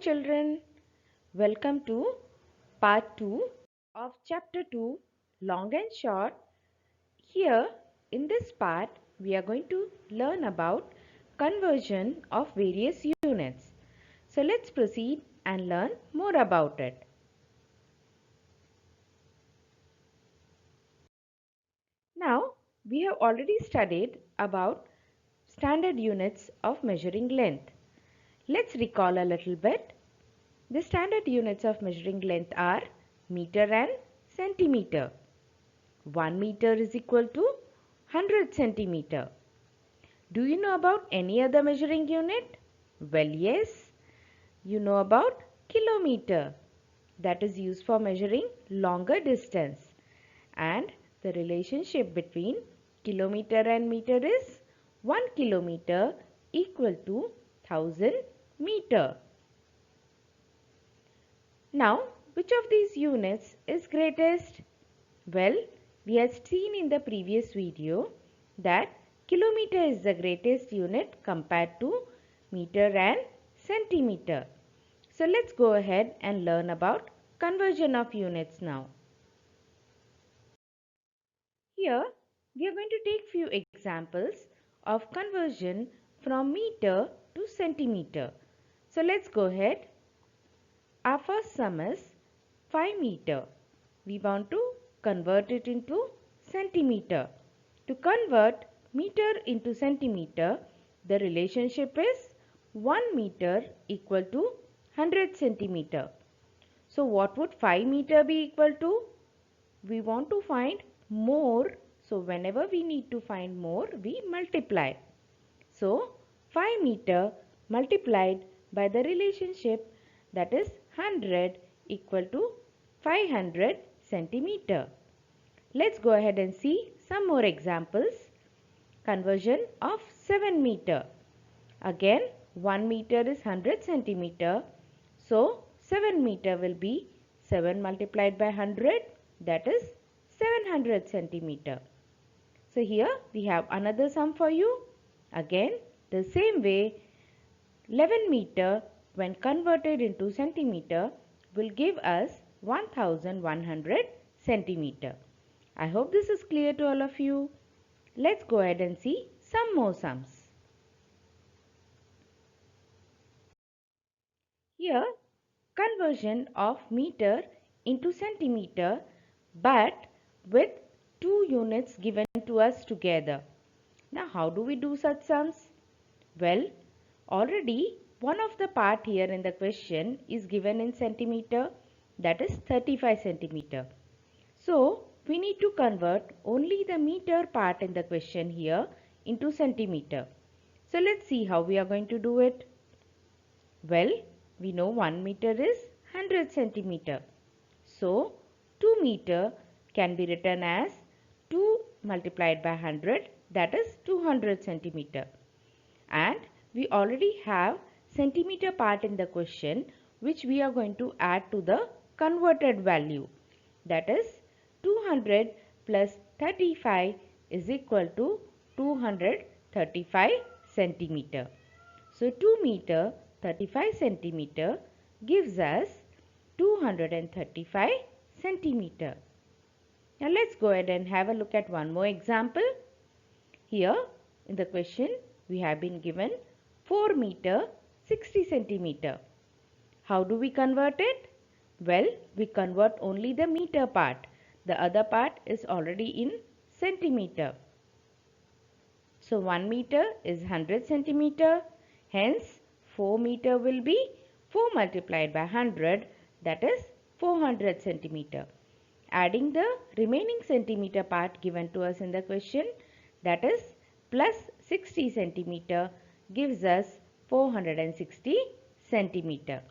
children, welcome to part 2 of chapter 2 long and short. Here in this part we are going to learn about conversion of various units. So let's proceed and learn more about it. Now we have already studied about standard units of measuring length. Let's recall a little bit. The standard units of measuring length are meter and centimeter. 1 meter is equal to 100 centimeter. Do you know about any other measuring unit? Well, yes, you know about kilometer. That is used for measuring longer distance. And the relationship between kilometer and meter is 1 kilometer equal to 1000 meter. Now, which of these units is greatest? Well, we had seen in the previous video that kilometer is the greatest unit compared to meter and centimeter. So let's go ahead and learn about conversion of units now. Here we are going to take few examples of conversion from meter to centimeter. So let's go ahead. Our first sum is 5 meter. We want to convert it into centimeter. To convert meter into centimeter, the relationship is 1 meter equal to 100 centimeter. So what would 5 meter be equal to? We want to find more. So whenever we need to find more, we multiply. So 5 meter multiplied by the relationship, that is 100 equal to 500 centimeter. Let's go ahead and see some more examples. Conversion of 7 meter. Again 1 meter is 100 centimeter. So 7 meter will be 7 multiplied by 100, that is 700 centimeter. So here we have another sum for you. Again the same way, 11 meter when converted into centimeter will give us 1100 centimeter. I hope this is clear to all of you. Let's go ahead and see some more sums. Here conversion of meter into centimeter, but with two units given to us together. Now how do we do such sums? Well, already one of the part here in the question is given in centimeter, that is 35 centimeter. So we need to convert only the meter part in the question here into centimeter. So let's see how we are going to do it. Well, we know 1 meter is 100 centimeter. So 2 meter can be written as 2 multiplied by 100, that is 200 centimeter. And we already have centimeter part in the question, which we are going to add to the converted value. That is 200 plus 35 is equal to 235 centimeter. So 2 meter 35 centimeter gives us 235 centimeter. Now let's go ahead and have a look at one more example. Here in the question we have been given 4 meter 60 centimeter. How do we convert it? Well, we convert only the meter part. The other part is already in centimeter. So 1 meter is 100 centimeter. Hence 4 meter will be 4 multiplied by 100, that is 400 centimeter. Adding the remaining centimeter part given to us in the question, that is plus 60 centimeter, gives us 460 centimeter.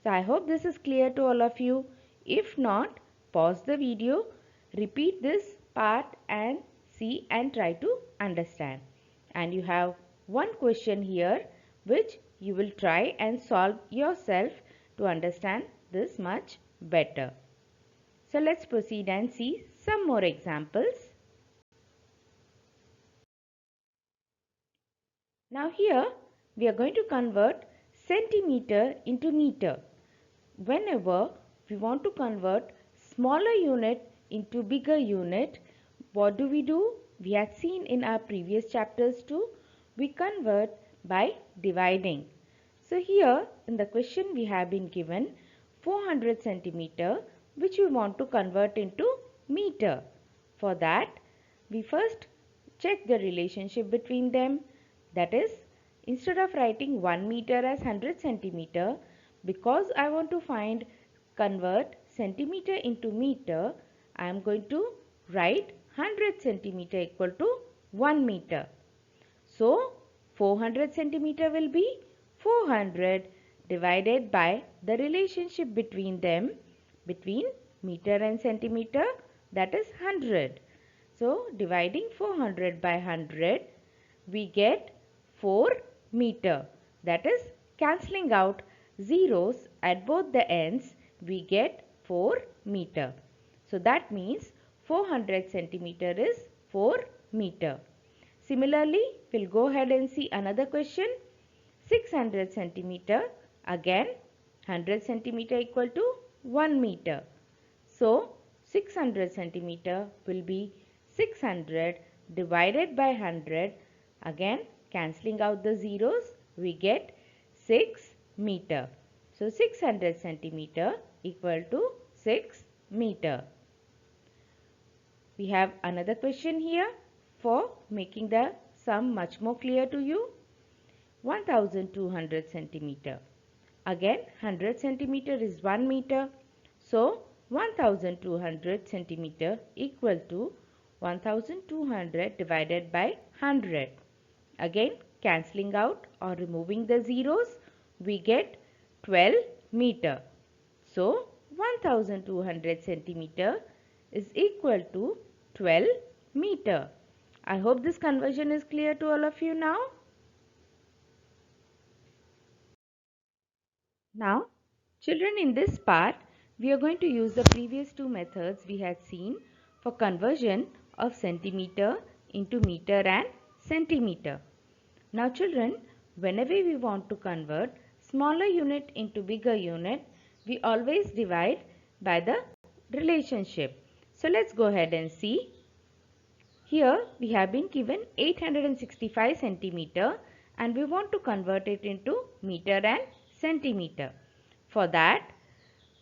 So I hope this is clear to all of you. If not, pause the video, repeat this part and see and try to understand. And you have one question here which you will try and solve yourself to understand this much better. So let's proceed and see some more examples. Now here we are going to convert centimeter into meter. Whenever we want to convert smaller unit into bigger unit, what do? We had seen in our previous chapters too, we convert by dividing. So here in the question we have been given 400 centimeter which we want to convert into meter. For that, we first check the relationship between them. That is, instead of writing 1 meter as 100 centimeter, because I want to convert centimeter into meter, I am going to write 100 centimeter equal to 1 meter. So 400 centimeter will be 400 divided by the relationship between them, between meter and centimeter, that is 100. So dividing 400 by 100, we get 4 meter. That is, cancelling out zeros at both the ends, we get 4 meter. So that means 400 centimeter is 4 meter. Similarly, we'll go ahead and see another question. 600 centimeter. Again, 100 centimeter equal to 1 meter. So, 600 centimeter will be 600 divided by 100. Again, cancelling out the zeros, we get 6 meter. So, 600 centimeter equal to 6 meter. We have another question here for making the sum much more clear to you. 1200 centimeter. Again, 100 centimeter is 1 meter. So, 1200 centimeter equal to 1200 divided by 100. Again, cancelling out or removing the zeros, we get 12 meter. So, 1200 centimeter is equal to 12 meter. I hope this conversion is clear to all of you now. Now, children, in this part, we are going to use the previous two methods we had seen for conversion of centimeter into meter and centimeter. Now, children, whenever we want to convert smaller unit into bigger unit, we always divide by the relationship. So, let's go ahead and see. Here we have been given 865 centimeter and we want to convert it into meter and centimeter. For that,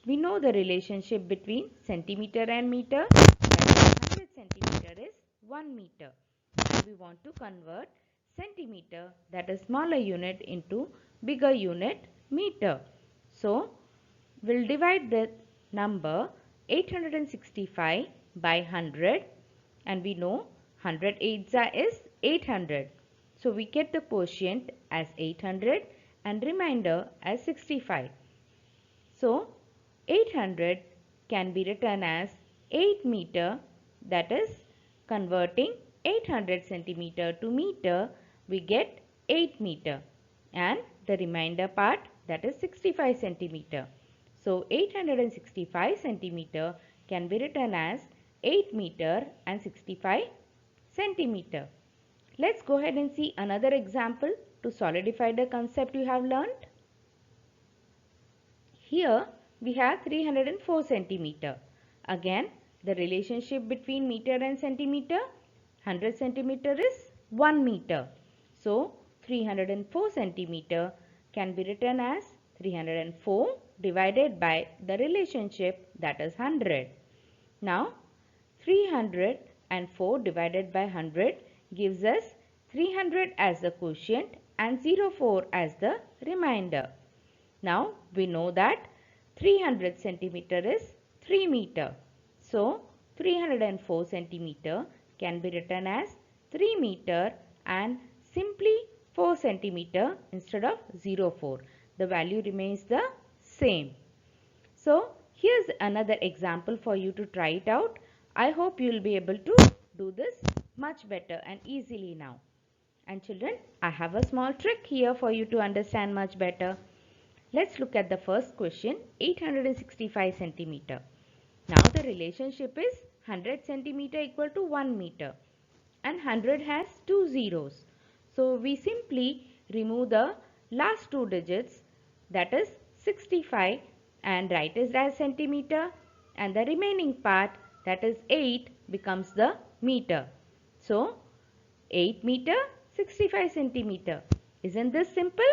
we know the relationship between centimeter and meter. That is 100 centimeter is 1 meter. And we want to convert centimeter, that is smaller unit, into bigger unit, meter. So, we'll divide the number 865 by 100 and we know 100 8s is 800. So we get the quotient as 800 and remainder as 65. So 800 can be written as 8 meter, that is converting 800 centimeter to meter, we get 8 meter, and the remainder part, that is 65 centimeter. So 865 centimeter can be written as 8 meter and 65 centimeter. Let's go ahead and see another example to solidify the concept you have learnt. Here we have 304 centimeter. Again, the relationship between meter and centimeter, 100 centimeter is 1 meter. So 304 centimeter can be written as 304 divided by the relationship, that is 100. Now 304 divided by 100 gives us 300 as the quotient and 04 as the remainder. Now we know that 300 centimeter is 3 meter. So 304 centimeter can be written as 3 meter and simply 4 centimeter instead of 04. The value remains the same. So here's another example for you to try it out. I hope you will be able to do this much better and easily now. And children, I have a small trick here for you to understand much better. Let's look at the first question, 865 centimeter. Now the relationship is 100 centimeter equal to 1 meter and 100 has two zeros. So we simply remove the last two digits that is 65 and write it as centimeter, and the remaining part, that is 8, becomes the meter. So 8 meter 65 centimeter. Isn't this simple?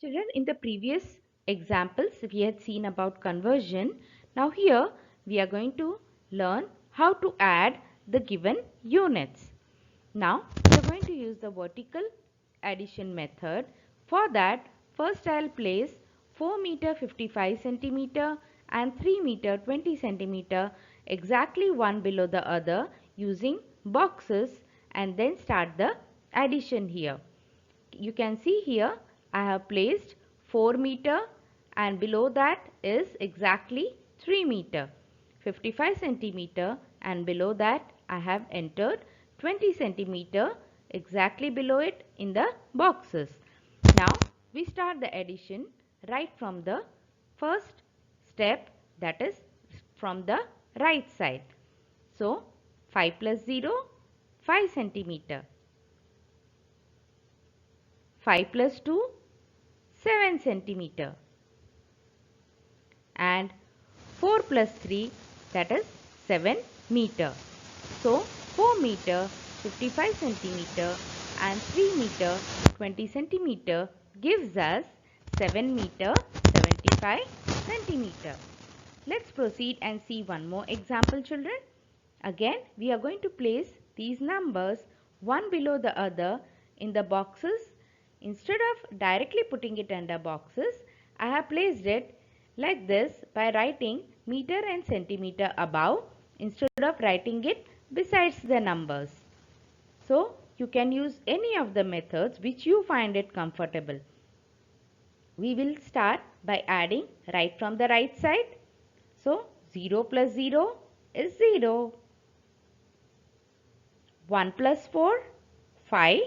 Children, in the previous examples we had seen about conversion. Now here we are going to learn how to add the given units. Now we are going to use the vertical addition method. For that, first I will place 4 meter 55 centimeter and 3 meter 20 centimeter exactly one below the other using boxes, and then start the addition here. You can see here I have placed 4 meter and below that is exactly 3 meter. 55 centimeter and below that I have entered 20 centimeter exactly below it in the boxes. Now we start the addition right from the first step, that is from the right side. So 5 plus 0, 5 centimeter. 5 plus 2, 7 centimeter, and 4 plus 3, that is 7 meter. So 4 meter 55 centimeter and 3 meter 20 centimeter gives us 7 meter 75 centimeter. Let's proceed and see one more example, children. Again we are going to place these numbers one below the other in the boxes. Instead of directly putting it under boxes, I have placed it like this by writing meter and centimeter above instead of writing it besides the numbers. So you can use any of the methods which you find it comfortable. We will start by adding right from the right side. So 0 plus 0 is 0. 1 plus 4, 5.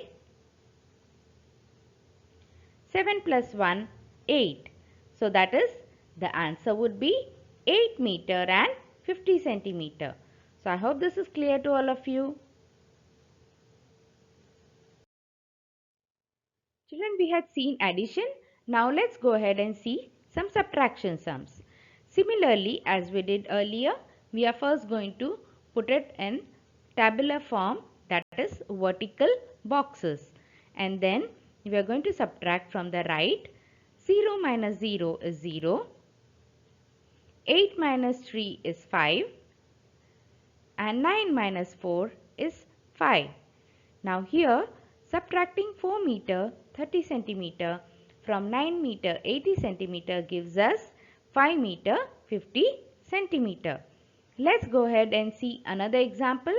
7 plus 1, 8. So that is, the answer would be 8 meter and 50 centimeter. So I hope this is clear to all of you. Children, we had seen addition. Now let's go ahead and see some subtraction sums. Similarly, as we did earlier, we are first going to put it in tabular form, that is vertical boxes. And then we are going to subtract from the right. 0 minus 0 is 0. 8 minus 3 is 5. And 9 minus 4 is 5. Now here subtracting 4 meter 30 centimeter from 9 meter 80 centimeter gives us 5 meter 50 centimeter. Let's go ahead and see another example.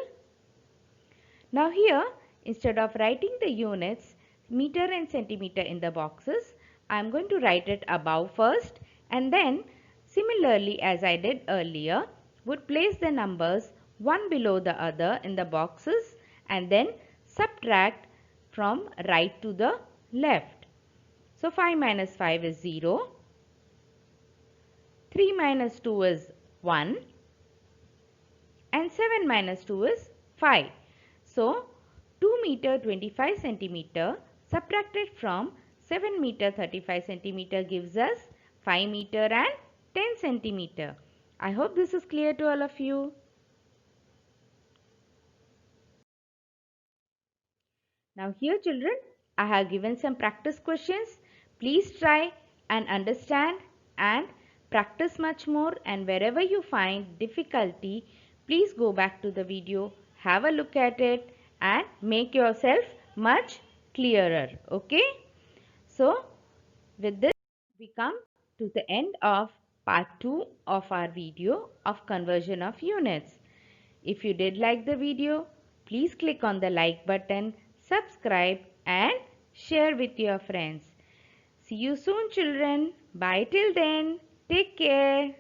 Now here instead of writing the units meter and centimeter in the boxes, I am going to write it above first, and then similarly as I did earlier would place the numbers one below the other in the boxes and then subtract from right to the left. So 5 minus 5 is 0. 3 minus 2 is 1. And 7 minus 2 is 5. So 2 meter 25 centimeter subtracted from 7 meter 35 centimeter gives us 5 meter and 10 centimeter. I hope this is clear to all of you. Now here children, I have given some practice questions. Please try and understand and practice much more, and wherever you find difficulty, please go back to the video, have a look at it and make yourself much clearer. Okay. So with this we come to the end of part 2 of our video of conversion of units. If you did like the video, please click on the like button, subscribe and share with your friends. See you soon children. Bye till then. Take care.